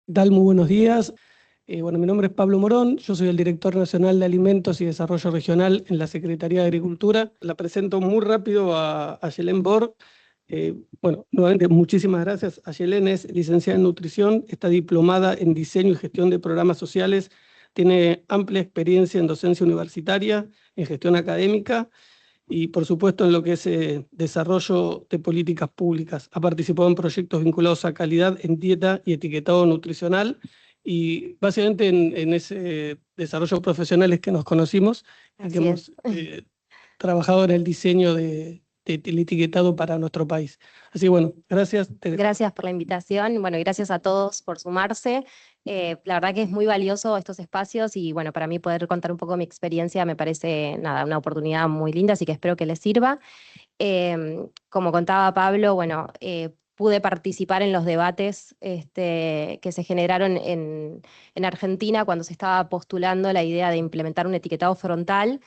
¿Qué tal? Muy buenos días. Bueno, mi nombre es Pablo Morón, yo soy el director nacional de Alimentos y Desarrollo Regional en la Secretaría de Agricultura. La presento muy rápido a Yelén Bor. Bueno, nuevamente muchísimas gracias. Yelén es licenciada en nutrición, está diplomada en diseño y gestión de programas sociales, tiene amplia experiencia en docencia universitaria, en gestión académica y por supuesto en lo que es desarrollo de políticas públicas. Ha participado en proyectos vinculados a calidad en dieta y etiquetado nutricional y básicamente en ese desarrollo profesional es que nos conocimos y que Así es. hemos trabajado en el diseño del etiquetado para nuestro país. Así que bueno, gracias, te dejo. Gracias por la invitación. Bueno, y gracias a todos por sumarse. La verdad que es muy valioso estos espacios y bueno, para mí poder contar un poco mi experiencia me parece nada, una oportunidad muy linda, así que espero que les sirva. Como contaba Pablo, bueno, pude participar en los debates que se generaron en Argentina cuando se estaba postulando la idea de implementar un etiquetado frontal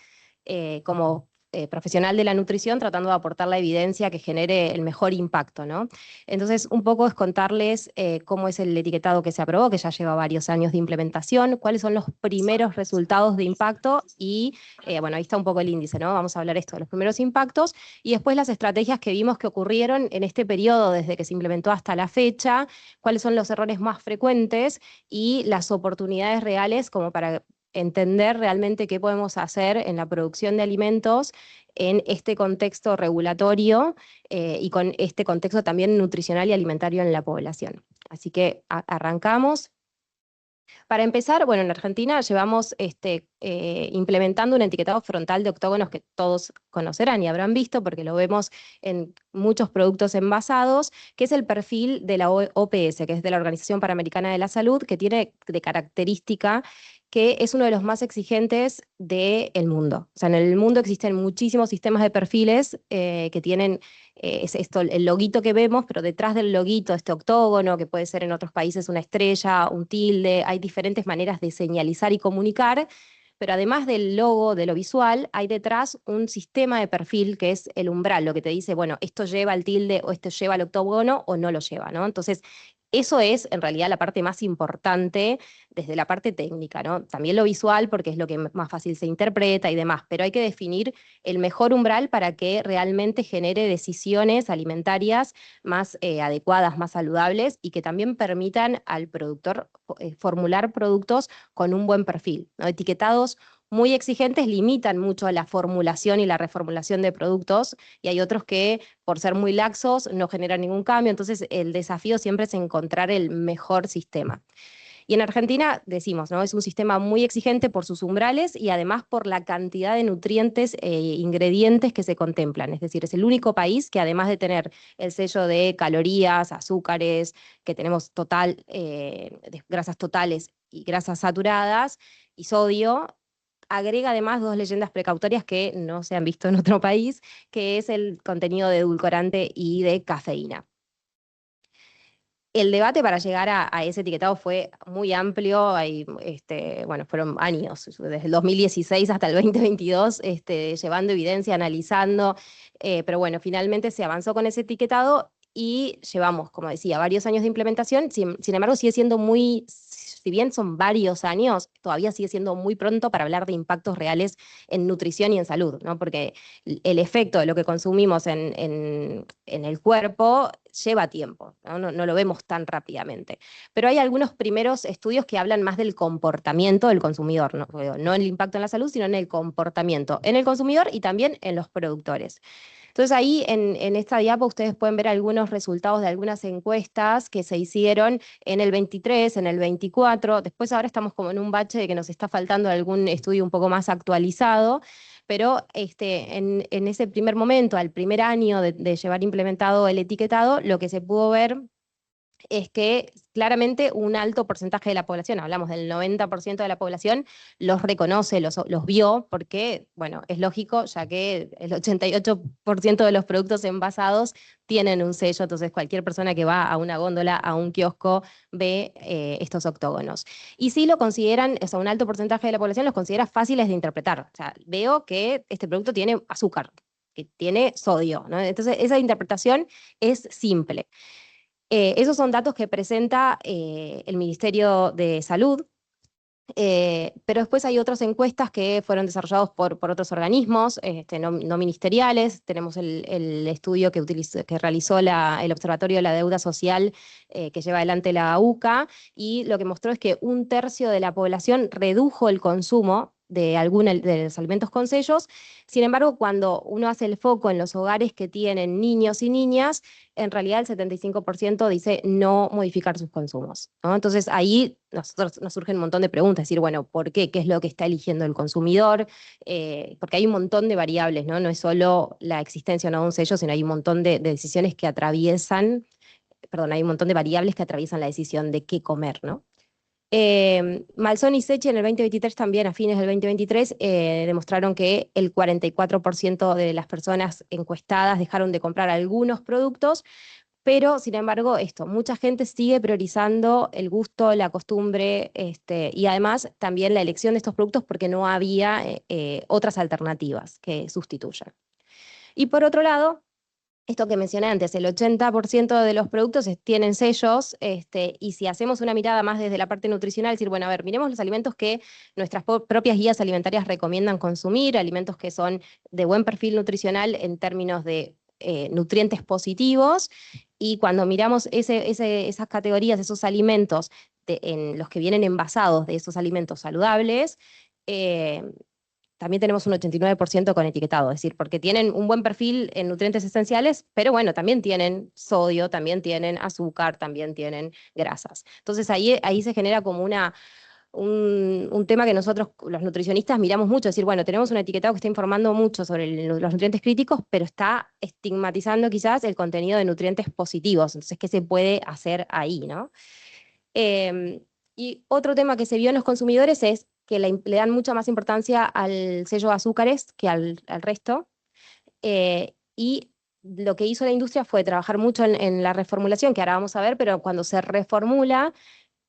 como profesional de la nutrición, tratando de aportar la evidencia que genere el mejor impacto, ¿no? Entonces, un poco es contarles cómo es el etiquetado que se aprobó, que ya lleva varios años de implementación, cuáles son los primeros resultados de impacto y, bueno, ahí está un poco el índice, ¿no? Vamos a hablar esto de los primeros impactos y después las estrategias que vimos que ocurrieron en este periodo desde que se implementó hasta la fecha, cuáles son los errores más frecuentes y las oportunidades reales como para entender realmente qué podemos hacer en la producción de alimentos en este contexto regulatorio y con este contexto también nutricional y alimentario en la población. Así que arrancamos. Para empezar, bueno, en Argentina llevamos implementando un etiquetado frontal de octógonos que todos conocerán y habrán visto porque lo vemos en muchos productos envasados, que es el perfil de la OPS, que es de la Organización Panamericana de la Salud, que tiene de característica que es uno de los más exigentes del mundo. O sea, en el mundo existen muchísimos sistemas de perfiles que tienen es esto, el loguito que vemos, pero detrás del loguito, este octógono, que puede ser en otros países una estrella, un tilde, hay diferentes maneras de señalizar y comunicar, pero además del logo, de lo visual, hay detrás un sistema de perfil que es el umbral, lo que te dice, bueno, esto lleva el tilde o esto lleva el octógono o no lo lleva, ¿no? Entonces, eso es en realidad la parte más importante desde la parte técnica, ¿no? También lo visual porque es lo que más fácil se interpreta y demás, pero hay que definir el mejor umbral para que realmente genere decisiones alimentarias más adecuadas, más saludables y que también permitan al productor formular productos con un buen perfil, ¿no? Etiquetados muy exigentes limitan mucho la formulación y la reformulación de productos y hay otros que por ser muy laxos no generan ningún cambio, entonces el desafío siempre es encontrar el mejor sistema. Y en Argentina, decimos, ¿no? Es un sistema muy exigente por sus umbrales y además por la cantidad de nutrientes e ingredientes que se contemplan. Es decir, es el único país que además de tener el sello de calorías, azúcares, que tenemos total, de grasas totales y grasas saturadas y sodio, agrega además dos leyendas precautorias que no se han visto en otro país, que es el contenido de edulcorante y de cafeína. El debate para llegar a ese etiquetado fue muy amplio, bueno, fueron años, desde el 2016 hasta el 2022, llevando evidencia, analizando, pero bueno, finalmente se avanzó con ese etiquetado y llevamos, como decía, varios años de implementación, sin embargo sigue siendo muy, si bien son varios años, todavía sigue siendo muy pronto para hablar de impactos reales en nutrición y en salud, ¿no? Porque el efecto de lo que consumimos en el cuerpo lleva tiempo, ¿no? No lo vemos tan rápidamente. Pero hay algunos primeros estudios que hablan más del comportamiento del consumidor, no el impacto en la salud, sino en el comportamiento en el consumidor y también en los productores. Entonces ahí en esta diapo ustedes pueden ver algunos resultados de algunas encuestas que se hicieron en el 23, en el 24, después ahora estamos como en un bache de que nos está faltando algún estudio un poco más actualizado, pero en ese primer momento, al primer año de llevar implementado el etiquetado, lo que se pudo ver es que claramente un alto porcentaje de la población, hablamos del 90% de la población, los reconoce, los vio, porque, bueno, es lógico, ya que el 88% de los productos envasados tienen un sello, entonces cualquier persona que va a una góndola, a un kiosco, ve estos octógonos. Y sí lo consideran, o sea, un alto porcentaje de la población los considera fáciles de interpretar. O sea, veo que este producto tiene azúcar, que tiene sodio, ¿no? Entonces esa interpretación es simple. Esos son datos que presenta el Ministerio de Salud. Pero después hay otras encuestas que fueron desarrollados por otros organismos no ministeriales. Tenemos el estudio que realizó el Observatorio de la Deuda Social que lleva adelante la UCA, y lo que mostró es que 1/3 de la población redujo el consumo de los alimentos con sellos. Sin embargo, cuando uno hace el foco en los hogares que tienen niños y niñas, en realidad el 75% dice no modificar sus consumos, ¿no? Entonces ahí nos surgen un montón de preguntas, decir, bueno, ¿por qué? ¿Qué es lo que está eligiendo el consumidor? Porque hay un montón de variables, ¿no? No es solo la existencia o no de un sello, sino hay un montón de decisiones que atraviesan, perdón, hay un montón de variables que atraviesan la decisión de qué comer, ¿no? Malzón y Secchi en el 2023 también, a fines del 2023, demostraron que el 44% de las personas encuestadas dejaron de comprar algunos productos, pero sin embargo mucha gente sigue priorizando el gusto, la costumbre, y además también la elección de estos productos porque no había otras alternativas que sustituyan. Y por otro lado, esto que mencioné antes, el 80% de los productos tienen sellos, y si hacemos una mirada más desde la parte nutricional, decir, bueno, a ver, miremos los alimentos que nuestras propias guías alimentarias recomiendan consumir, alimentos que son de buen perfil nutricional en términos de nutrientes positivos, y cuando miramos esas categorías, esos alimentos en los que vienen envasados de esos alimentos saludables, también tenemos un 89% con etiquetado, es decir, porque tienen un buen perfil en nutrientes esenciales, pero bueno, también tienen sodio, también tienen azúcar, también tienen grasas. Entonces ahí se genera como un tema que nosotros, los nutricionistas, miramos mucho, es decir, bueno, tenemos un etiquetado que está informando mucho sobre los nutrientes críticos, pero está estigmatizando quizás el contenido de nutrientes positivos. Entonces, ¿qué se puede hacer ahí, no? Y otro tema que se vio en los consumidores es que le dan mucha más importancia al sello de azúcares que al resto. Y lo que hizo la industria fue trabajar mucho en la reformulación, que ahora vamos a ver, pero cuando se reformula,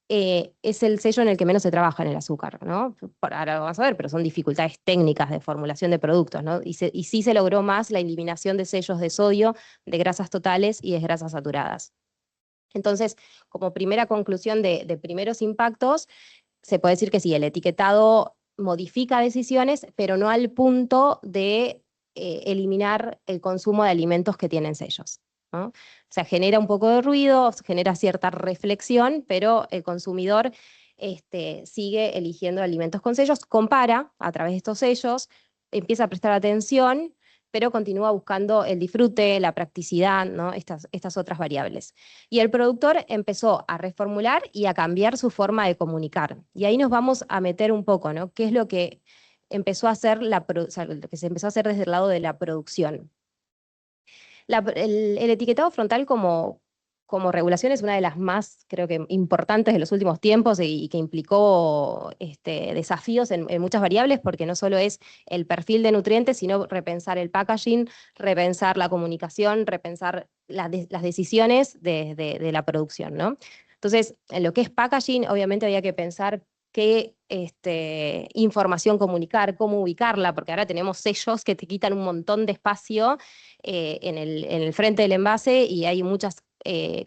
es el sello en el que menos se trabaja en el azúcar, ¿no? Ahora lo vamos a ver, pero son dificultades técnicas de formulación de productos, ¿no? Y sí se logró más la eliminación de sellos de sodio, de grasas totales y de grasas saturadas. Entonces, como primera conclusión de primeros impactos, se puede decir que sí, el etiquetado modifica decisiones, pero no al punto de eliminar el consumo de alimentos que tienen sellos, ¿no? O sea, genera un poco de ruido, genera cierta reflexión, pero el consumidor sigue eligiendo alimentos con sellos, compara a través de estos sellos, empieza a prestar atención, pero continúa buscando el disfrute, la practicidad, ¿no? Estas otras variables. Y el productor empezó a reformular y a cambiar su forma de comunicar. Y ahí nos vamos a meter un poco, ¿no? ¿Qué es lo que empezó a hacer o sea, lo que se empezó a hacer desde el lado de la producción? El etiquetado frontal como regulación es una de las más, creo que, importantes de los últimos tiempos y que implicó desafíos en muchas variables, porque no solo es el perfil de nutrientes, sino repensar el packaging, repensar la comunicación, repensar las decisiones de la producción, ¿no? Entonces, en lo que es packaging, obviamente había que pensar qué información comunicar, cómo ubicarla, porque ahora tenemos sellos que te quitan un montón de espacio en el frente del envase, y hay muchas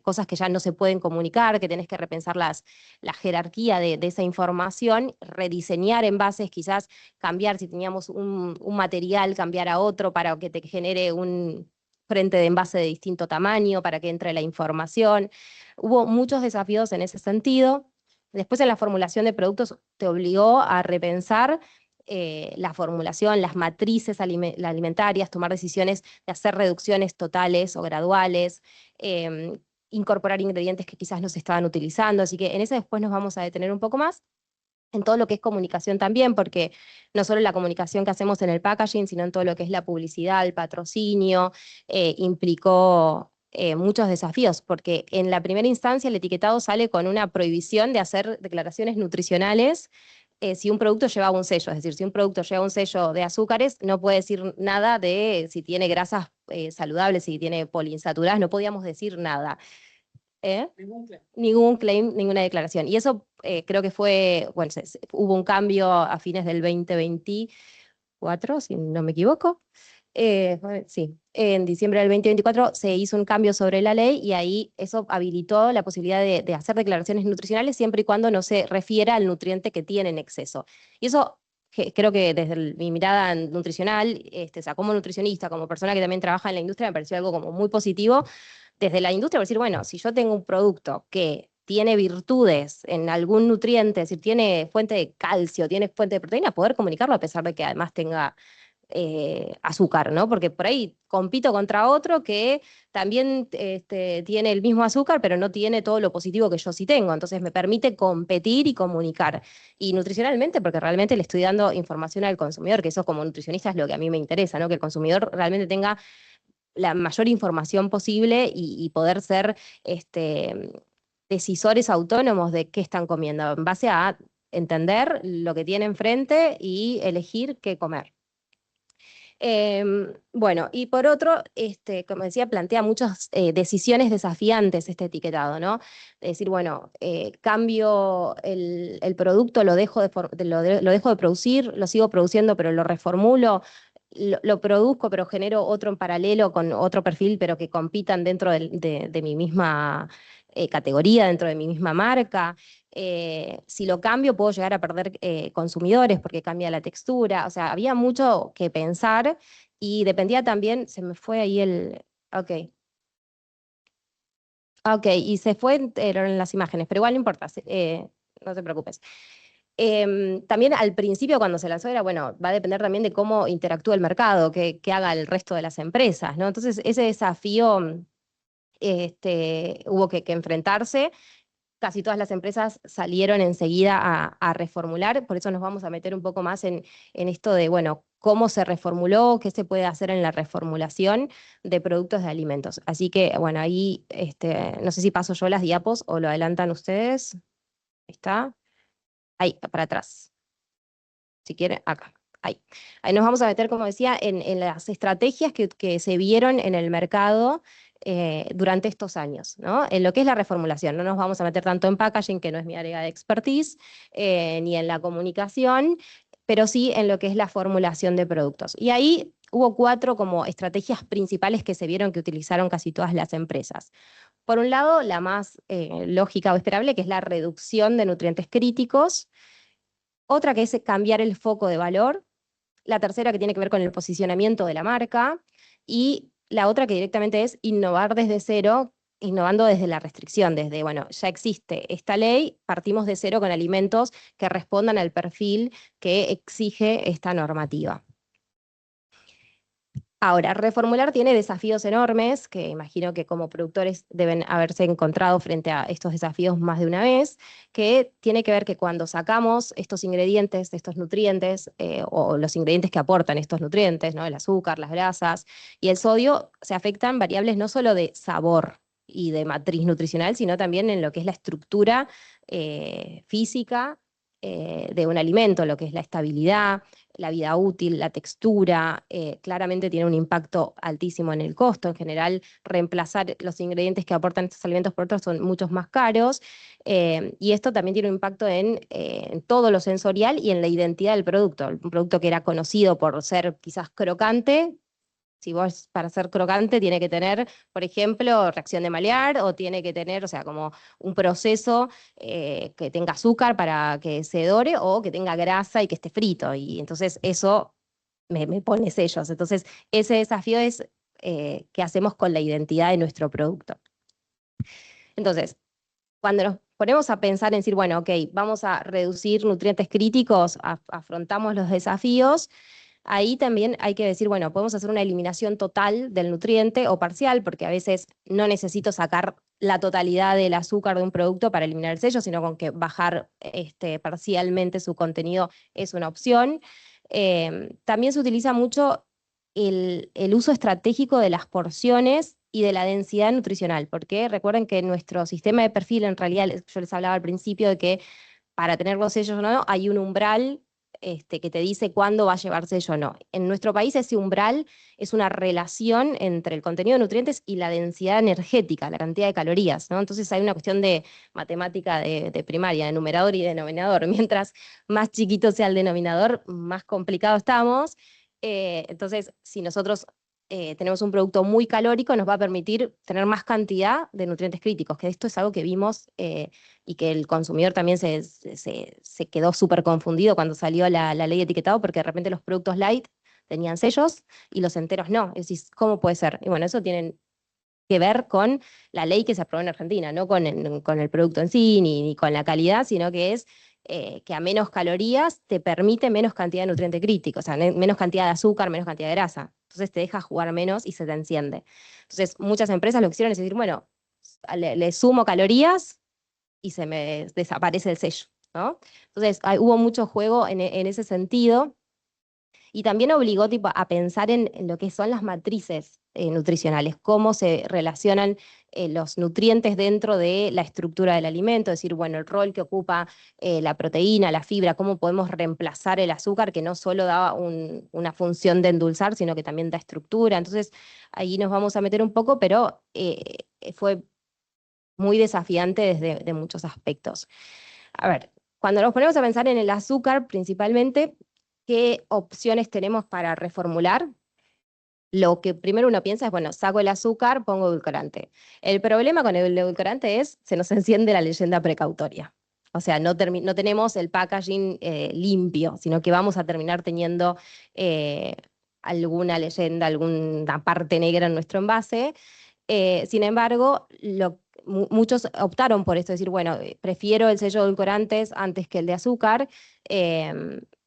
cosas que ya no se pueden comunicar, que tenés que repensar la jerarquía de esa información, rediseñar envases, quizás cambiar, si teníamos un material, cambiar a otro para que te genere un frente de envase de distinto tamaño, para que entre la información. Hubo muchos desafíos en ese sentido. Después, en la formulación de productos te obligó a repensar la formulación, las matrices alimentarias, tomar decisiones de hacer reducciones totales o graduales, incorporar ingredientes que quizás no se estaban utilizando. Así que en eso después nos vamos a detener un poco más. En todo lo que es comunicación también, porque no solo la comunicación que hacemos en el packaging, sino en todo lo que es la publicidad, el patrocinio, implicó muchos desafíos, porque en la primera instancia el etiquetado sale con una prohibición de hacer declaraciones nutricionales si un producto lleva un sello. Es decir, si un producto lleva un sello de azúcares, no puede decir nada de si tiene grasas saludables, si tiene poliinsaturadas, no podíamos decir nada. Ningún claim, ninguna declaración. Y eso creo que fue, bueno, hubo un cambio a fines del 2024, si no me equivoco, Sí, en diciembre del 2024 se hizo un cambio sobre la ley y ahí eso habilitó la posibilidad de hacer declaraciones nutricionales siempre y cuando no se refiera al nutriente que tiene en exceso. Y eso creo que desde mi mirada nutricional, o sea, como nutricionista, como persona que también trabaja en la industria, me pareció algo como muy positivo desde la industria, por decir, bueno, si yo tengo un producto que tiene virtudes en algún nutriente, si tiene fuente de calcio, tiene fuente de proteína, poder comunicarlo a pesar de que además tenga azúcar, ¿no? Porque por ahí compito contra otro que también tiene el mismo azúcar, pero no tiene todo lo positivo que yo sí tengo. Entonces me permite competir y comunicar. Y nutricionalmente, porque realmente le estoy dando información al consumidor, que eso como nutricionista es lo que a mí me interesa, ¿no? Que el consumidor realmente tenga la mayor información posible y poder ser decisores autónomos de qué están comiendo, en base a entender lo que tiene enfrente y elegir qué comer. Bueno, y por otro, como decía, plantea muchas decisiones desafiantes este etiquetado, ¿no? Es decir, bueno, cambio el producto, lo dejo de producir, lo sigo produciendo, pero lo reformulo, lo produzco, pero genero otro en paralelo con otro perfil, pero que compitan dentro de mi misma categoría, dentro de mi misma marca. Si lo cambio puedo llegar a perder consumidores porque cambia la textura, o sea, había mucho que pensar y dependía también, se me fue ahí ok, ok, y se fue en las imágenes, pero igual no importa, no te preocupes. También al principio cuando se lanzó era, bueno, va a depender también de cómo interactúa el mercado, qué haga el resto de las empresas, ¿no? Entonces ese desafío hubo que enfrentarse. Casi todas las empresas salieron enseguida a reformular, por eso nos vamos a meter un poco más en esto de, bueno, cómo se reformuló, qué se puede hacer en la reformulación de productos de alimentos. Así que, bueno, ahí no sé si paso yo las diapos o lo adelantan ustedes. ¿Está? Ahí, para atrás. Si quieren, acá. Ahí. Ahí nos vamos a meter, como decía, en las estrategias que se vieron en el mercado durante estos años, ¿no? En lo que es la reformulación. No nos vamos a meter tanto en packaging, que no es mi área de expertise, ni en la comunicación, pero sí en lo que es la formulación de productos. Y ahí hubo 4 como estrategias principales que se vieron que utilizaron casi todas las empresas. Por un lado, la más lógica o esperable, que es la reducción de nutrientes críticos. Otra que es cambiar el foco de valor. La tercera que tiene que ver con el posicionamiento de la marca. Y la otra que directamente es innovar desde cero, innovando desde la restricción, desde, bueno, ya existe esta ley, partimos de cero con alimentos que respondan al perfil que exige esta normativa. Ahora, reformular tiene desafíos enormes, que imagino que como productores deben haberse encontrado frente a estos desafíos más de una vez, que tiene que ver que cuando sacamos estos ingredientes, estos nutrientes, o los ingredientes que aportan estos nutrientes, ¿no? El azúcar, las grasas y el sodio, se afectan variables no solo de sabor y de matriz nutricional, sino también en lo que es la estructura física de un alimento, lo que es la estabilidad, la vida útil, la textura, claramente tiene un impacto altísimo en el costo. En general, reemplazar los ingredientes que aportan estos alimentos por otros son muchos más caros, y esto también tiene un impacto en todo lo sensorial y en la identidad del producto. Un producto que era conocido por ser quizás crocante, si vos para ser crocante tiene que tener, por ejemplo, reacción de Maillard o tiene que tener, o sea, como un proceso que tenga azúcar para que se dore o que tenga grasa y que esté frito. Y entonces eso me pone sellos. Entonces ese desafío es qué hacemos con la identidad de nuestro producto. Entonces, cuando nos ponemos a pensar en decir, bueno, ok, vamos a reducir nutrientes críticos, afrontamos los desafíos. Ahí también hay que decir, bueno, podemos hacer una eliminación total del nutriente o parcial, porque a veces no necesito sacar la totalidad del azúcar de un producto para eliminar el sello, sino con que bajar parcialmente su contenido es una opción. También se utiliza mucho el uso estratégico de las porciones y de la densidad nutricional, porque recuerden que nuestro sistema de perfil, en realidad, yo les hablaba al principio de que para tener los sellos o no, hay un umbral que te dice cuándo va a llevar sello o no. En nuestro país ese umbral es una relación entre el contenido de nutrientes y la densidad energética, la cantidad de calorías, ¿no? Entonces hay una cuestión de matemática de primaria, de numerador y denominador. Mientras más chiquito sea el denominador, más complicado estamos. Entonces, si nosotros tenemos un producto muy calórico, nos va a permitir tener más cantidad de nutrientes críticos, que esto es algo que vimos y que el consumidor también se quedó súper confundido cuando salió la ley de etiquetado, porque de repente los productos light tenían sellos y los enteros no. Es decir, ¿cómo puede ser? Y bueno, eso tiene que ver con la ley que se aprobó en Argentina, no con el producto en sí, ni con la calidad, sino que es que a menos calorías te permite menos cantidad de nutriente crítico, o sea, menos cantidad de azúcar, menos cantidad de grasa. Entonces te deja jugar menos y se te enciende. Entonces muchas empresas lo que hicieron es decir, bueno, le sumo calorías y se me desaparece el sello, ¿no? Entonces hubo mucho juego en ese sentido. Y también obligó tipo, a pensar en lo que son las matrices nutricionales, cómo se relacionan los nutrientes dentro de la estructura del alimento, es decir, bueno, el rol que ocupa la proteína, la fibra, cómo podemos reemplazar el azúcar, que no solo da una función de endulzar, sino que también da estructura. Entonces, ahí nos vamos a meter un poco, pero fue muy desafiante desde de muchos aspectos. A ver, cuando nos ponemos a pensar en el azúcar, principalmente, ¿qué opciones tenemos para reformular? Lo que primero uno piensa es, bueno, saco el azúcar, pongo edulcorante. El problema con el edulcorante es, se nos enciende la leyenda precautoria. O sea, no tenemos el packaging limpio, sino que vamos a terminar teniendo alguna leyenda, alguna parte negra en nuestro envase. Sin embargo, muchos optaron por esto, decir, bueno, prefiero el sello de edulcorantes antes que el de azúcar,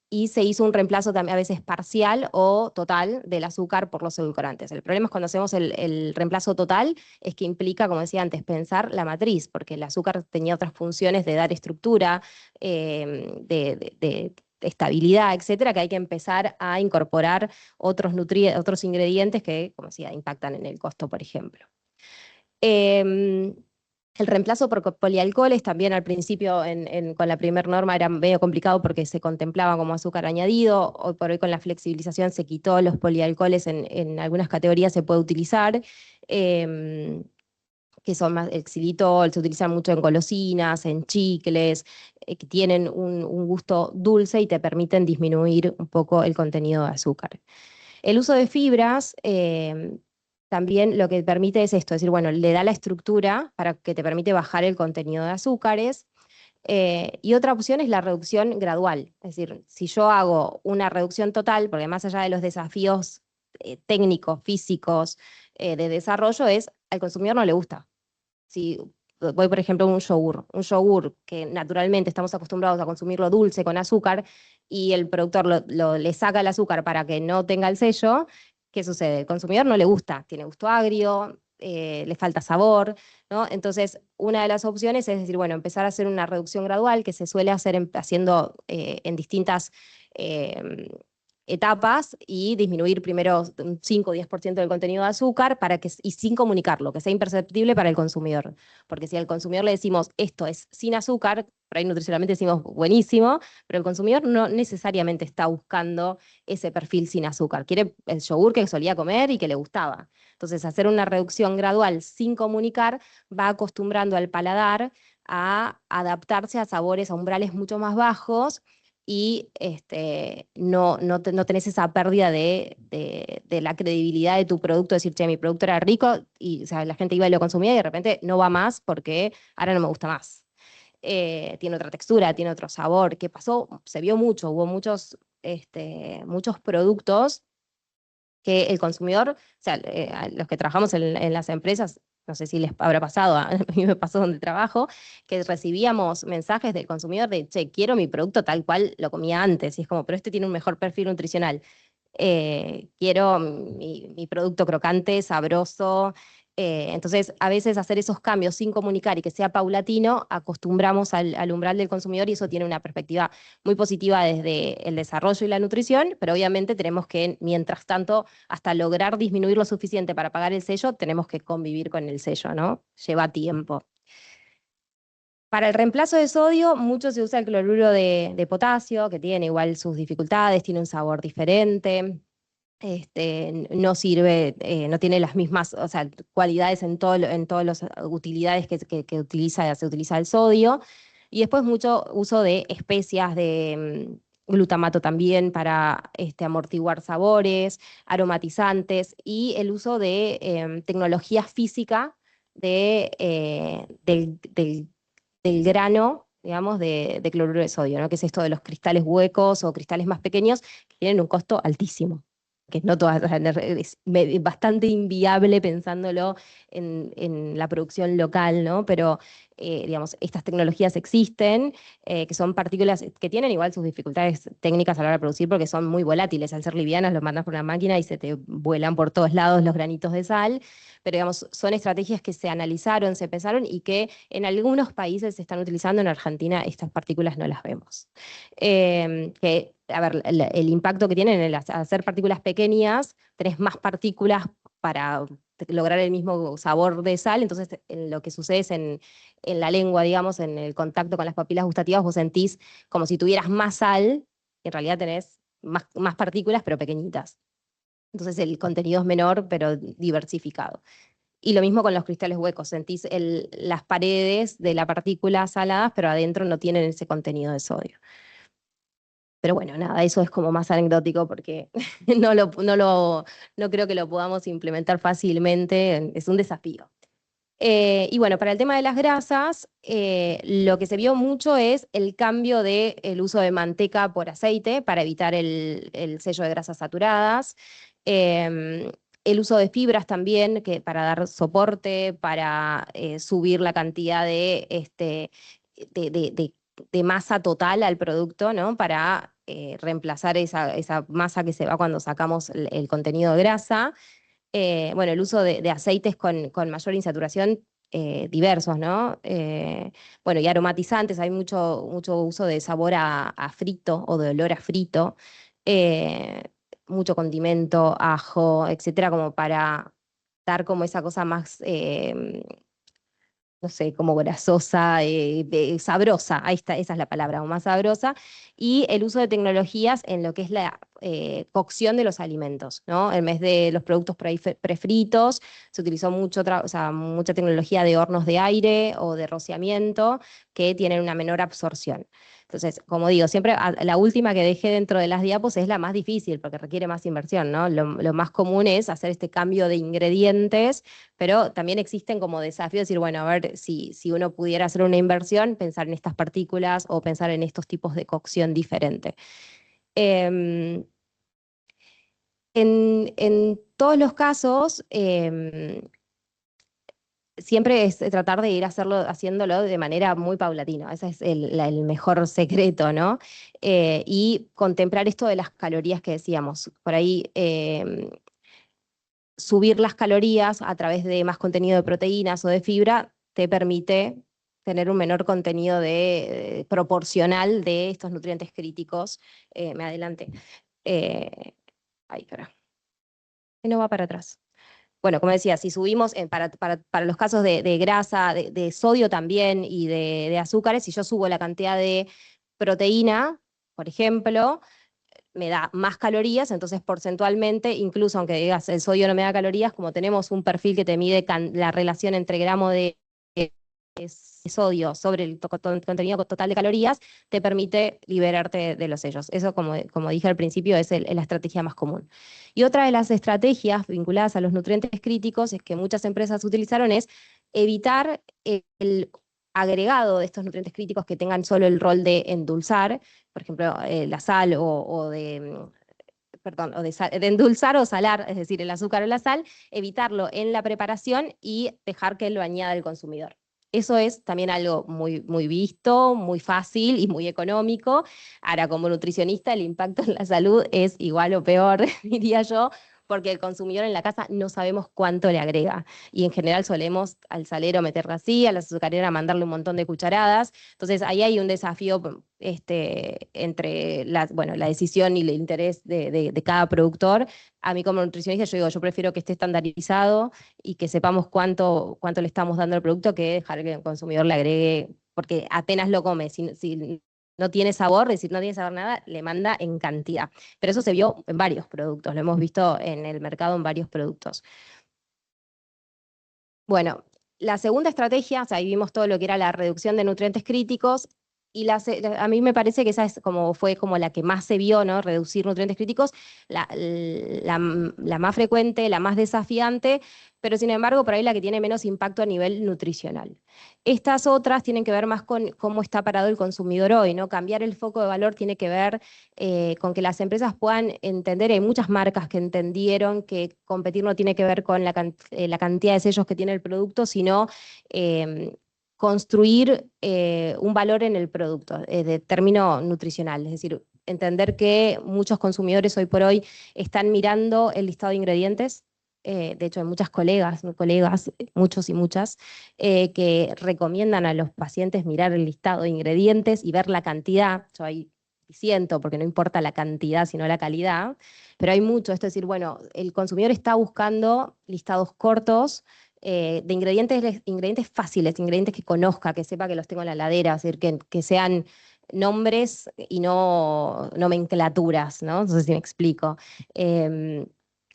y se hizo un reemplazo también a veces parcial o total del azúcar por los edulcorantes. El problema es cuando hacemos el reemplazo total, es que implica, como decía antes, pensar la matriz, porque el azúcar tenía otras funciones de dar estructura, de estabilidad, etcétera, que hay que empezar a incorporar otros ingredientes que, como decía, impactan en el costo, por ejemplo. El reemplazo por polialcoholes también al principio con la primera norma era medio complicado porque se contemplaba como azúcar añadido. Hoy por hoy con la flexibilización se quitó los polialcoholes, en algunas categorías se puede utilizar, que son más el xilitol, se utilizan mucho en golosinas, en chicles, que tienen un gusto dulce y te permiten disminuir un poco el contenido de azúcar. El uso de fibras también lo que permite es esto, es decir, bueno, le da la estructura para que te permite bajar el contenido de azúcares. Y otra opción es la reducción gradual. Es decir, si yo hago una reducción total, porque más allá de los desafíos técnicos, físicos, de desarrollo, al consumidor no le gusta. Si voy, por ejemplo, a un yogur que naturalmente estamos acostumbrados a consumirlo dulce con azúcar y el productor le saca el azúcar para que no tenga el sello, ¿qué sucede? El consumidor no le gusta, tiene gusto agrio, le falta sabor, ¿no? Entonces, una de las opciones es decir, bueno, empezar a hacer una reducción gradual que se suele hacer haciendo en distintas etapas y disminuir primero un 5 o 10% del contenido de azúcar y sin comunicarlo, que sea imperceptible para el consumidor. Porque si al consumidor le decimos esto es sin azúcar, por ahí nutricionalmente decimos buenísimo, pero el consumidor no necesariamente está buscando ese perfil sin azúcar. Quiere el yogur que solía comer y que le gustaba. Entonces, hacer una reducción gradual sin comunicar va acostumbrando al paladar a adaptarse a sabores, a umbrales mucho más bajos y no tenés esa pérdida de la credibilidad de tu producto, decir, che, mi producto era rico, y o sea, la gente iba y lo consumía y de repente no va más porque ahora no me gusta más. Tiene otra textura, tiene otro sabor. ¿Qué pasó? Se vio mucho, hubo muchos productos que el consumidor, o sea, los que trabajamos en las empresas, no sé si les habrá pasado, a mí me pasó donde trabajo, que recibíamos mensajes del consumidor de, che, quiero mi producto tal cual lo comía antes, y es como, pero este tiene un mejor perfil nutricional. Quiero mi producto crocante, sabroso. Entonces, a veces hacer esos cambios sin comunicar y que sea paulatino, acostumbramos al umbral del consumidor y eso tiene una perspectiva muy positiva desde el desarrollo y la nutrición, pero obviamente tenemos que, mientras tanto, hasta lograr disminuir lo suficiente para pagar el sello, tenemos que convivir con el sello, ¿no? Lleva tiempo. Para el reemplazo de sodio, mucho se usa el cloruro de potasio, que tiene igual sus dificultades, tiene un sabor diferente. No sirve, no tiene las mismas, o sea, cualidades en todas las utilidades que se utiliza el sodio. Y después mucho uso de especias, glutamato también para amortiguar sabores, aromatizantes y el uso de tecnología física del grano, digamos, de cloruro de sodio, ¿no? Que es esto de los cristales huecos o cristales más pequeños que tienen un costo altísimo, que no todas, o sea, es bastante inviable pensándolo en la producción local, ¿no? Pero, digamos, estas tecnologías existen, que son partículas que tienen igual sus dificultades técnicas a la hora de producir porque son muy volátiles. Al ser livianas, los mandas por una máquina y se te vuelan por todos lados los granitos de sal, pero digamos, son estrategias que se analizaron, se pensaron y que en algunos países se están utilizando. En Argentina estas partículas no las vemos. A ver, el impacto que tienen al hacer partículas pequeñas, tenés más partículas para lograr el mismo sabor de sal, entonces lo que sucede es en la lengua, digamos, en el contacto con las papilas gustativas, vos sentís como si tuvieras más sal, y en realidad tenés más partículas, pero pequeñitas. Entonces el contenido es menor, pero diversificado. Y lo mismo con los cristales huecos, sentís las paredes de la partícula saladas, pero adentro no tienen ese contenido de sodio. Pero bueno, nada, eso es como más anecdótico porque no creo que lo podamos implementar fácilmente, es un desafío. Y bueno, para el tema de las grasas, lo que se vio mucho es el cambio del uso de manteca por aceite para evitar el sello de grasas saturadas. El uso de fibras también, que para dar soporte, para subir la cantidad de, de- de- de masa total al producto, ¿no? Para reemplazar esa masa que se va cuando sacamos el contenido de grasa. Bueno, el uso de aceites con mayor insaturación, diversos, ¿no? Bueno, y aromatizantes, hay mucho uso de sabor a frito o de olor a frito, eh, mucho condimento, ajo, etcétera, como para dar como esa cosa más, no sé, como grasosa, sabrosa, ahí está, esa es la palabra, o más sabrosa, y el uso de tecnologías en lo que es la cocción de los alimentos, ¿no? En vez de los productos prefritos, se utilizó o sea, mucha tecnología de hornos de aire o de rociamiento que tienen una menor absorción. Entonces, como digo, siempre la última que dejé dentro de las diapos es la más difícil porque requiere más inversión, ¿no? Lo más común es hacer este cambio de ingredientes, pero también existen como desafíos, decir, bueno, a ver, si uno pudiera hacer una inversión, pensar en estas partículas o pensar en estos tipos de cocción diferente. Em, en todos los casos, siempre es tratar de ir haciéndolo de manera muy paulatina. Ese es el mejor secreto, ¿no? Y contemplar esto de las calorías que decíamos. Por ahí, subir las calorías a través de más contenido de proteínas o de fibra te permite tener un menor contenido proporcional de estos nutrientes críticos. Me adelante. Ahí, espera. No va para atrás. Bueno, como decía, si subimos, para los casos de grasa, de sodio también y de azúcares, si yo subo la cantidad de proteína, por ejemplo, me da más calorías, entonces porcentualmente, incluso aunque digas el sodio no me da calorías, como tenemos un perfil que te mide la relación entre gramo de sodio sobre el contenido total de calorías, te permite liberarte de los sellos. Eso, como dije al principio, es la estrategia más común. Y otra de las estrategias vinculadas a los nutrientes críticos es que muchas empresas utilizaron es evitar el agregado de estos nutrientes críticos que tengan solo el rol de endulzar, por ejemplo, la sal o de, perdón, de endulzar o salar, es decir, el azúcar o la sal, evitarlo en la preparación y dejar que lo añada el consumidor. Eso es también algo muy visto, muy fácil y muy económico. Ahora, como nutricionista, el impacto en la salud es igual o peor, diría yo, porque el consumidor en la casa no sabemos cuánto le agrega. Y en general solemos al salero meterla así, a la azucarera mandarle un montón de cucharadas. Entonces ahí hay un desafío entre bueno, la decisión y el interés de cada productor. A mí como nutricionista yo digo, yo prefiero que esté estandarizado y que sepamos cuánto le estamos dando al producto que dejar que el consumidor le agregue, porque apenas lo come, si no tiene sabor, es decir, no tiene sabor nada, le manda en cantidad. Pero eso se vio en varios productos, lo hemos visto en el mercado en varios productos. Bueno, la segunda estrategia, o sea, ahí vimos todo lo que era la reducción de nutrientes críticos, a mí me parece que esa fue como la que más se vio, ¿no? Reducir nutrientes críticos, la más frecuente, la más desafiante, pero sin embargo por ahí la que tiene menos impacto a nivel nutricional. Estas otras tienen que ver más con cómo está parado el consumidor hoy, ¿no? Cambiar el foco de valor tiene que ver con que las empresas puedan entender, hay muchas marcas que entendieron que competir no tiene que ver con la cantidad de sellos que tiene el producto, sino construir un valor en el producto, de término nutricional, es decir, entender que muchos consumidores hoy por hoy están mirando el listado de ingredientes. De hecho, hay muchas colegas, muchos y muchas, que recomiendan a los pacientes mirar el listado de ingredientes y ver la cantidad. Yo ahí siento, porque no importa la cantidad, sino la calidad, pero hay mucho, esto es decir, bueno, el consumidor está buscando listados cortos, de ingredientes fáciles, ingredientes que conozca, que sepa que los tengo en la heladera, es decir, que sean nombres y no nomenclaturas, ¿no? No sé si me explico.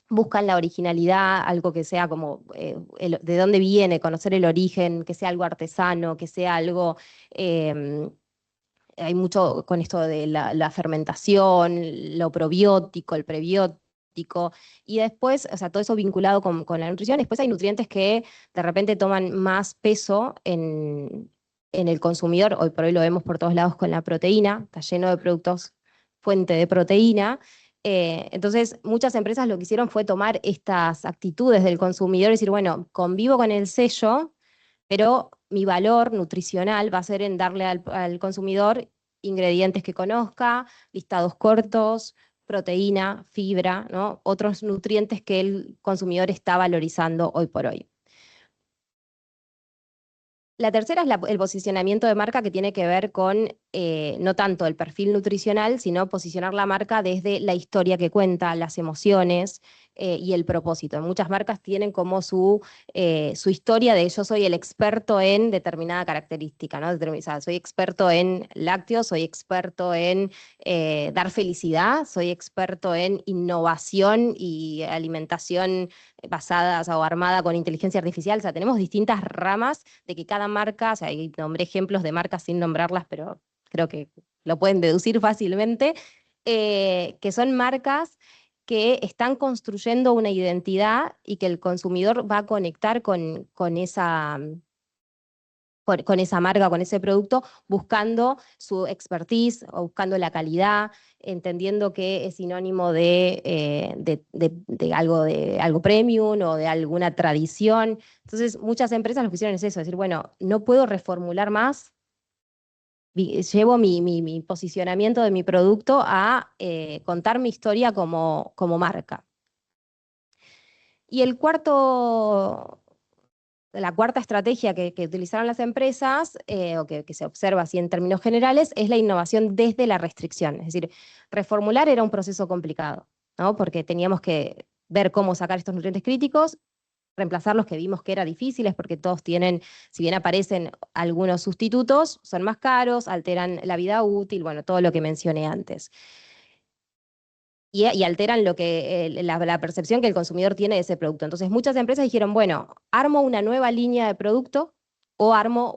Buscan la originalidad, algo que sea como de dónde viene, conocer el origen, que sea algo artesano, que sea algo... hay mucho con esto de la fermentación, lo probiótico, el prebiótico, y después, o sea, todo eso vinculado con la nutrición. Después hay nutrientes que de repente toman más peso en el consumidor. Hoy por hoy lo vemos por todos lados con la proteína, está lleno de productos fuente de proteína. Entonces, muchas empresas lo que hicieron fue tomar estas actitudes del consumidor y decir, bueno, convivo con el sello, pero mi valor nutricional va a ser en darle al consumidor ingredientes que conozca, listados cortos, proteína, fibra, ¿no? Otros nutrientes que el consumidor está valorizando hoy por hoy. La tercera es el posicionamiento de marca, que tiene que ver con no tanto el perfil nutricional, sino posicionar la marca desde la historia que cuenta, las emociones y el propósito. Muchas marcas tienen como su historia de yo soy el experto en determinada característica, ¿no? O sea, soy experto en lácteos, soy experto en dar felicidad, soy experto en innovación y alimentación basadas o armada con inteligencia artificial. O sea, tenemos distintas ramas de que cada marca, o sea, ahí nombré ejemplos de marcas sin nombrarlas, pero creo que lo pueden deducir fácilmente, que son marcas que están construyendo una identidad y que el consumidor va a conectar con esa marca, con ese producto, buscando su expertise o buscando la calidad, entendiendo que es sinónimo de algo premium o de alguna tradición. Entonces, muchas empresas lo que hicieron es eso, decir, bueno, no puedo reformular más, llevo mi posicionamiento de mi producto a contar mi historia como marca. Y la cuarta estrategia que utilizaron las empresas, o que se observa así en términos generales, es la innovación desde la restricción. Es decir, reformular era un proceso complicado, ¿no? Porque teníamos que ver cómo sacar estos nutrientes críticos, reemplazar los que vimos que era difíciles, porque todos tienen, si bien aparecen algunos sustitutos, son más caros, alteran la vida útil, bueno, todo lo que mencioné antes. Y alteran la percepción que el consumidor tiene de ese producto. Entonces, muchas empresas dijeron, bueno, armo una nueva línea de producto o armo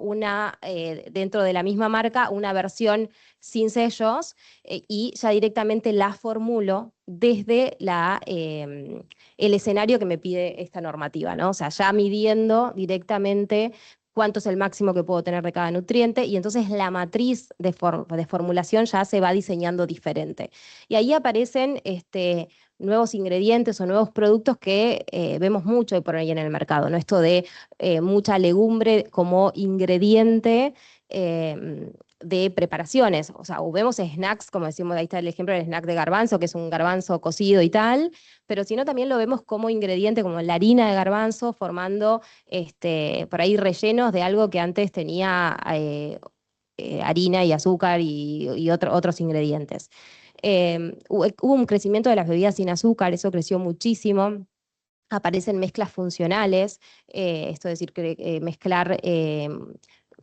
dentro de la misma marca, una versión sin sellos, y ya directamente la formulo desde el escenario que me pide esta normativa, ¿no? O sea, ya midiendo directamente cuánto es el máximo que puedo tener de cada nutriente, y entonces la matriz de formulación ya se va diseñando diferente. Y ahí aparecen nuevos ingredientes o nuevos productos que vemos mucho por ahí en el mercado, ¿no? Esto de mucha legumbre como ingrediente de preparaciones. O sea, o vemos snacks, como decimos, ahí está el ejemplo del snack de garbanzo, que es un garbanzo cocido y tal, pero si no también lo vemos como ingrediente, como la harina de garbanzo, formando por ahí rellenos de algo que antes tenía harina y azúcar y otros ingredientes. Hubo un crecimiento de las bebidas sin azúcar, eso creció muchísimo. Aparecen mezclas funcionales, esto es decir, mezclar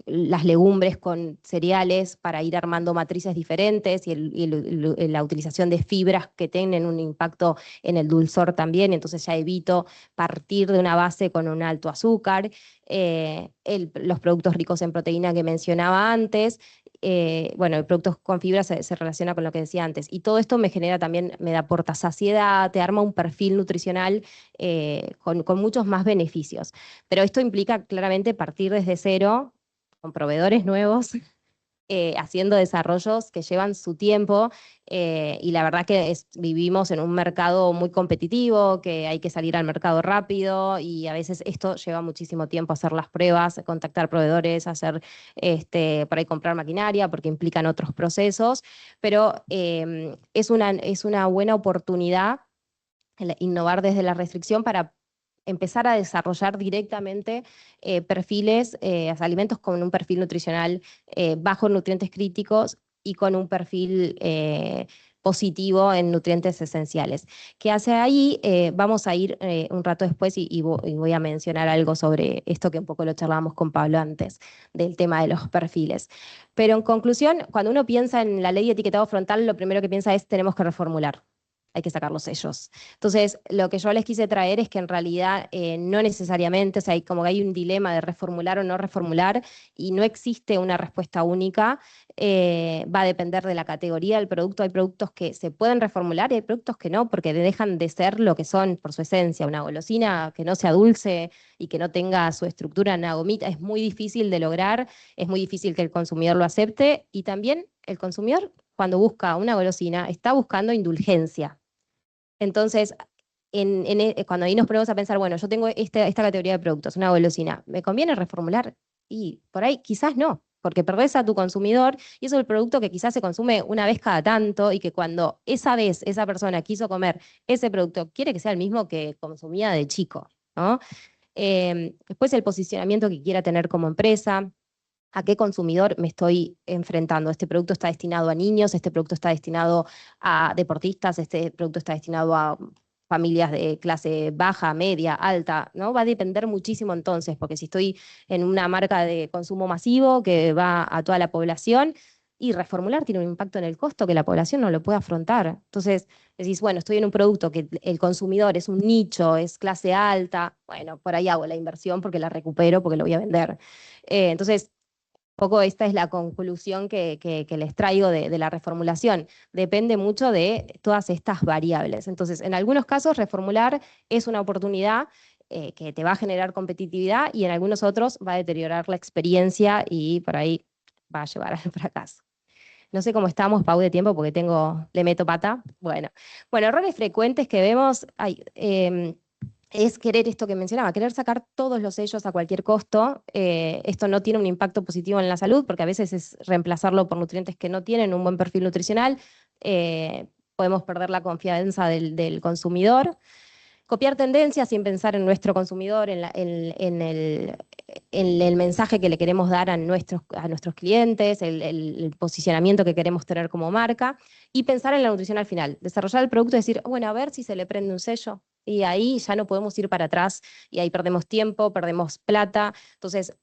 las legumbres con cereales para ir armando matrices diferentes y la utilización de fibras que tienen un impacto en el dulzor también, entonces ya evito partir de una base con un alto azúcar, los productos ricos en proteína que mencionaba antes, bueno, productos con fibra se relaciona con lo que decía antes. Y todo esto me genera también, me aporta saciedad, te arma un perfil nutricional con muchos más beneficios. Pero esto implica claramente partir desde cero, con proveedores nuevos, haciendo desarrollos que llevan su tiempo y la verdad que vivimos en un mercado muy competitivo, que hay que salir al mercado rápido y a veces esto lleva muchísimo tiempo hacer las pruebas, contactar proveedores, hacer por ahí comprar maquinaria porque implican otros procesos, pero es una buena oportunidad innovar desde la restricción para empezar a desarrollar directamente perfiles, alimentos con un perfil nutricional bajo en nutrientes críticos y con un perfil positivo en nutrientes esenciales. Que hacia ahí vamos a ir un rato después y voy a mencionar algo sobre esto que un poco lo charlábamos con Pablo antes, del tema de los perfiles. Pero en conclusión, cuando uno piensa en la ley de etiquetado frontal, lo primero que piensa es tenemos que reformular. Hay que sacar los sellos. Entonces, lo que yo les quise traer es que en realidad no necesariamente, o sea, como que hay un dilema de reformular o no reformular y no existe una respuesta única, va a depender de la categoría del producto. Hay productos que se pueden reformular y hay productos que no, porque dejan de ser lo que son por su esencia. Una golosina que no sea dulce y que no tenga su estructura en una gomita es muy difícil de lograr, es muy difícil que el consumidor lo acepte y también el consumidor cuando busca una golosina está buscando indulgencia. Entonces, cuando ahí nos ponemos a pensar, bueno, yo tengo esta categoría de productos, una golosina, ¿me conviene reformular? Y por ahí quizás no, porque perdés a tu consumidor y eso es el producto que quizás se consume una vez cada tanto y que cuando esa vez esa persona quiso comer ese producto, quiere que sea el mismo que consumía de chico, ¿no? Después el posicionamiento que quiera tener como empresa, a qué consumidor me estoy enfrentando. Este producto está destinado a niños, este producto está destinado a deportistas, este producto está destinado a familias de clase baja, media, alta, ¿no? Va a depender muchísimo entonces, porque si estoy en una marca de consumo masivo que va a toda la población, y reformular tiene un impacto en el costo que la población no lo puede afrontar. Entonces decís, bueno, estoy en un producto que el consumidor es un nicho, es clase alta, bueno, por ahí hago la inversión porque la recupero, porque lo voy a vender. Entonces, poco esta es la conclusión que les traigo de la reformulación. Depende mucho de todas estas variables. Entonces, en algunos casos, reformular es una oportunidad que te va a generar competitividad y en algunos otros va a deteriorar la experiencia y por ahí va a llevar al fracaso. No sé cómo estamos, Pau, de tiempo, porque le meto pata. Bueno, errores frecuentes que vemos, es querer esto que mencionaba, querer sacar todos los sellos a cualquier costo. Esto no tiene un impacto positivo en la salud, porque a veces es reemplazarlo por nutrientes que no tienen un buen perfil nutricional. Podemos perder la confianza del consumidor. Copiar tendencias sin pensar en nuestro consumidor, en el mensaje que le queremos dar a nuestros clientes, el posicionamiento que queremos tener como marca, y pensar en la nutrición al final. Desarrollar el producto y decir, bueno, a ver si se le prende un sello, y ahí ya no podemos ir para atrás, y ahí perdemos tiempo, perdemos plata. Entonces,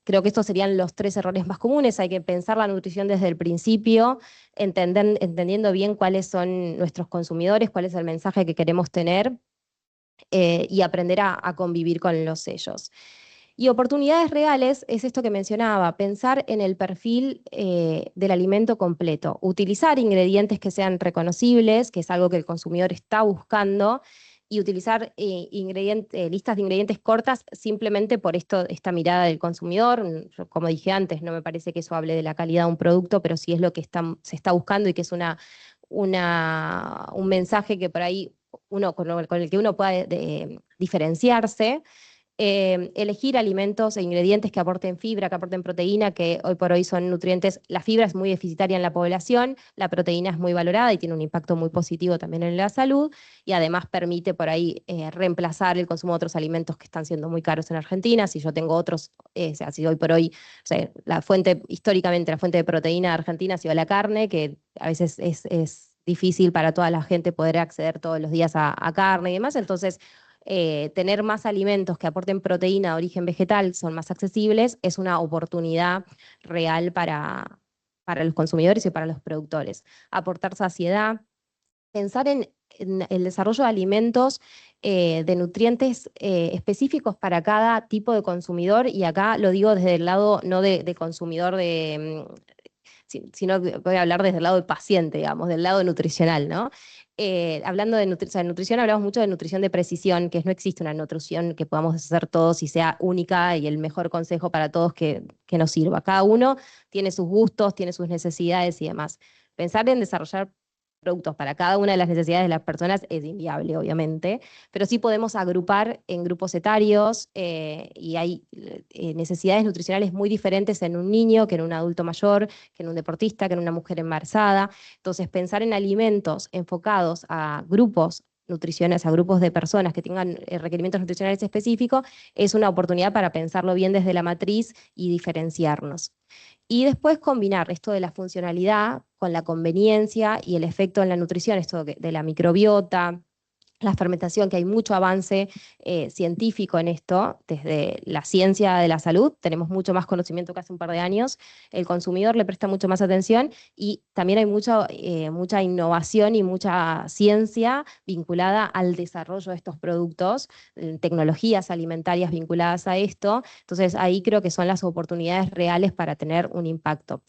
creo que estos serían los 3 errores más comunes. Hay que pensar la nutrición desde el principio, entendiendo bien cuáles son nuestros consumidores, cuál es el mensaje que queremos tener y aprender a convivir con los sellos. Y oportunidades reales es esto que mencionaba, pensar en el perfil del alimento completo, utilizar ingredientes que sean reconocibles, que es algo que el consumidor está buscando, y utilizar listas de ingredientes cortas simplemente por esta mirada del consumidor. Como dije antes, no me parece que eso hable de la calidad de un producto, pero sí es lo que se está buscando y que es un mensaje que por ahí con el que uno pueda diferenciarse. Elegir alimentos e ingredientes que aporten fibra, que aporten proteína, que hoy por hoy son nutrientes. La fibra es muy deficitaria en la población, la proteína es muy valorada y tiene un impacto muy positivo también en la salud, y además permite por ahí reemplazar el consumo de otros alimentos que están siendo muy caros en Argentina. Si yo tengo otros, o sea, si hoy por hoy, o sea, históricamente la fuente de proteína de Argentina ha sido la carne, que a veces es difícil para toda la gente poder acceder todos los días a carne y demás. Entonces, tener más alimentos que aporten proteína de origen vegetal, son más accesibles, es una oportunidad real para los consumidores y para los productores. Aportar saciedad, pensar en el desarrollo de alimentos de nutrientes específicos para cada tipo de consumidor, y acá lo digo desde el lado no de consumidor sino que voy a hablar desde el lado del paciente, digamos, del lado nutricional, ¿no? Hablando de nutrición, hablamos mucho de nutrición de precisión, que no existe una nutrición que podamos hacer todos y sea única y el mejor consejo para todos que nos sirva. Cada uno tiene sus gustos, tiene sus necesidades y demás. Pensar en desarrollar productos para cada una de las necesidades de las personas es inviable, obviamente, pero sí podemos agrupar en grupos etarios y hay necesidades nutricionales muy diferentes en un niño que en un adulto mayor, que en un deportista, que en una mujer embarazada. Entonces, pensar en alimentos enfocados a grupos nutricionales, a grupos de personas que tengan requerimientos nutricionales específicos, es una oportunidad para pensarlo bien desde la matriz y diferenciarnos. Y después combinar esto de la funcionalidad con la conveniencia y el efecto en la nutrición, esto de la microbiota, la fermentación, que hay mucho avance científico en esto, desde la ciencia de la salud, tenemos mucho más conocimiento que hace un par de años, el consumidor le presta mucho más atención y también hay mucha innovación y mucha ciencia vinculada al desarrollo de estos productos, tecnologías alimentarias vinculadas a esto, entonces ahí creo que son las oportunidades reales para tener un impacto.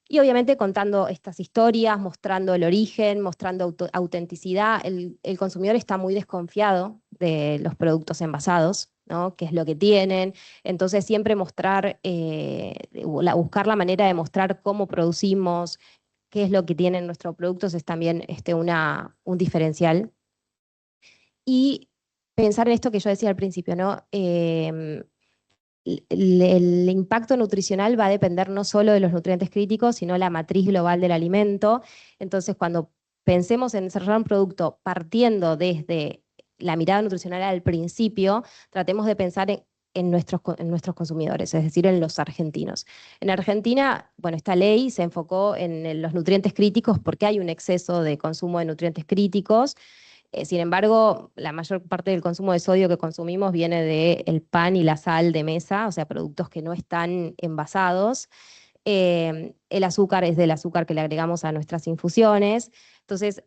Y obviamente contando estas historias, mostrando el origen, mostrando autenticidad, el consumidor está muy desconfiado de los productos envasados, ¿no? ¿Qué es lo que tienen? Entonces siempre buscar la manera de mostrar cómo producimos, qué es lo que tienen nuestros productos es también un diferencial. Y pensar en esto que yo decía al principio, ¿no? El impacto nutricional va a depender no solo de los nutrientes críticos, sino la matriz global del alimento. Entonces, cuando pensemos en desarrollar un producto partiendo desde la mirada nutricional al principio, tratemos de pensar en nuestros consumidores, es decir, en los argentinos. En Argentina, bueno, esta ley se enfocó en los nutrientes críticos porque hay un exceso de consumo de nutrientes críticos. Sin embargo, la mayor parte del consumo de sodio que consumimos viene del pan y la sal de mesa, o sea, productos que no están envasados. El azúcar es del azúcar que le agregamos a nuestras infusiones. Entonces,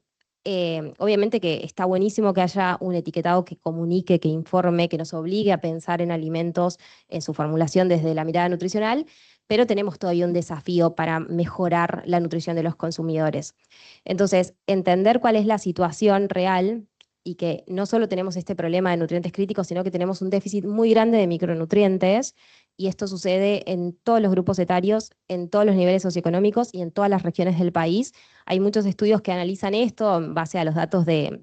obviamente que está buenísimo que haya un etiquetado que comunique, que informe, que nos obligue a pensar en alimentos en su formulación desde la mirada nutricional, pero tenemos todavía un desafío para mejorar la nutrición de los consumidores. Entonces, entender cuál es la situación real y que no solo tenemos este problema de nutrientes críticos, sino que tenemos un déficit muy grande de micronutrientes, y esto sucede en todos los grupos etarios, en todos los niveles socioeconómicos y en todas las regiones del país. Hay muchos estudios que analizan esto en base a los datos de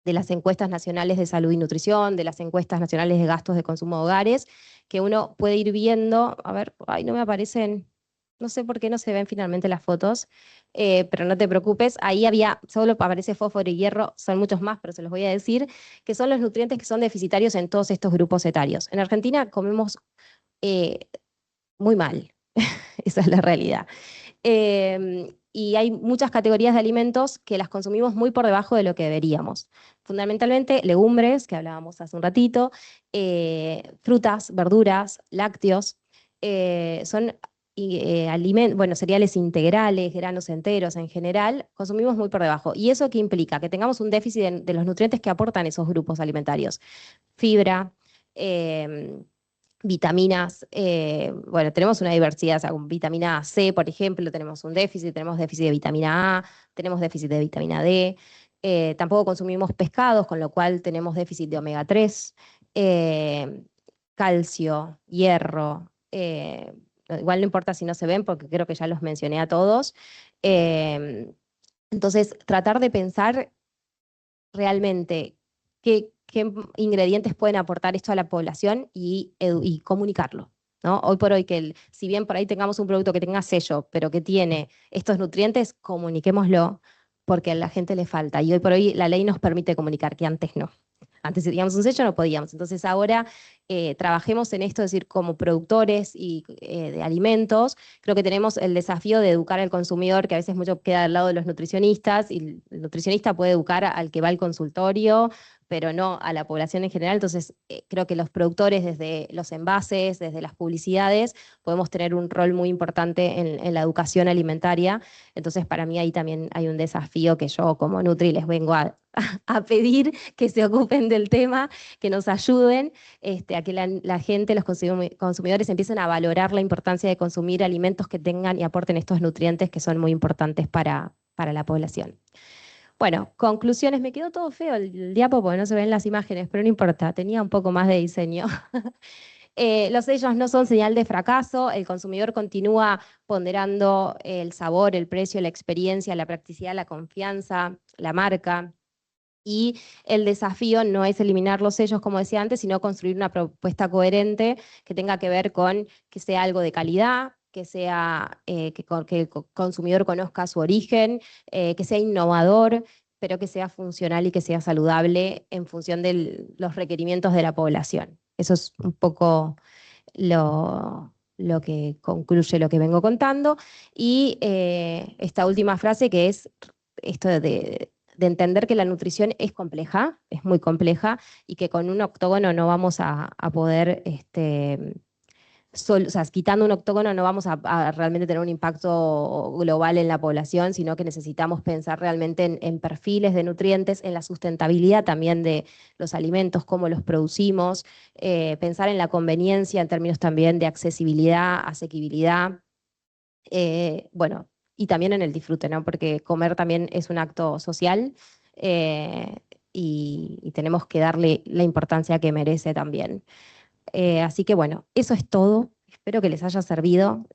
las encuestas nacionales de salud y nutrición, de las encuestas nacionales de gastos de consumo de hogares, que uno puede ir viendo, a ver, ay, no me aparecen, no sé por qué no se ven finalmente las fotos, pero no te preocupes, ahí solo aparece fósforo y hierro, son muchos más, pero se los voy a decir, que son los nutrientes que son deficitarios en todos estos grupos etarios. En Argentina comemos eh, muy mal, esa es la realidad. Y hay muchas categorías de alimentos que las consumimos muy por debajo de lo que deberíamos. Fundamentalmente legumbres, que hablábamos hace un ratito, frutas, verduras, lácteos, son bueno, cereales integrales, granos enteros en general, consumimos muy por debajo. ¿Y eso qué implica? Que tengamos un déficit de los nutrientes que aportan esos grupos alimentarios. Fibra, vitaminas, bueno, tenemos una diversidad, o sea, con vitamina C, por ejemplo, tenemos déficit de vitamina A, tenemos déficit de vitamina D, tampoco consumimos pescados, con lo cual tenemos déficit de omega 3, calcio, hierro, igual no importa si no se ven porque creo que ya los mencioné a todos. Entonces, tratar de pensar realmente qué ingredientes pueden aportar esto a la población y comunicarlo, ¿no? Hoy por hoy, si bien por ahí tengamos un producto que tenga sello, pero que tiene estos nutrientes, comuniquémoslo porque a la gente le falta. Y hoy por hoy la ley nos permite comunicar, que antes no. Antes si teníamos un sello no podíamos. Entonces ahora trabajemos en esto, es decir, como productores de alimentos, creo que tenemos el desafío de educar al consumidor, que a veces mucho queda al lado de los nutricionistas, y el nutricionista puede educar al que va al consultorio, pero no a la población en general. Entonces, creo que los productores, desde los envases, desde las publicidades, podemos tener un rol muy importante en la educación alimentaria. Entonces, para mí ahí también hay un desafío que yo como Nutri les vengo a pedir que se ocupen del tema, que nos ayuden a que la gente, los consumidores empiecen a valorar la importancia de consumir alimentos que tengan y aporten estos nutrientes que son muy importantes para la población. Bueno, conclusiones. Me quedó todo feo el diapo porque no se ven las imágenes, pero no importa, tenía un poco más de diseño. Los sellos no son señal de fracaso, el consumidor continúa ponderando el sabor, el precio, la experiencia, la practicidad, la confianza, la marca. Y el desafío no es eliminar los sellos, como decía antes, sino construir una propuesta coherente que tenga que ver con que sea algo de calidad, que sea que el consumidor conozca su origen, que sea innovador, pero que sea funcional y que sea saludable en función de los requerimientos de la población. Eso es un poco lo que concluye lo que vengo contando. Y esta última frase, que es esto de entender que la nutrición es compleja, es muy compleja, y que con un octógono no vamos a poder, o sea, quitando un octógono no vamos a realmente tener un impacto global en la población, sino que necesitamos pensar realmente en perfiles de nutrientes, en la sustentabilidad también de los alimentos, cómo los producimos, pensar en la conveniencia en términos también de accesibilidad, asequibilidad, bueno, y también en el disfrute, ¿no? Porque comer también es un acto social, y tenemos que darle la importancia que merece también. Así que bueno, eso es todo. Espero que les haya servido.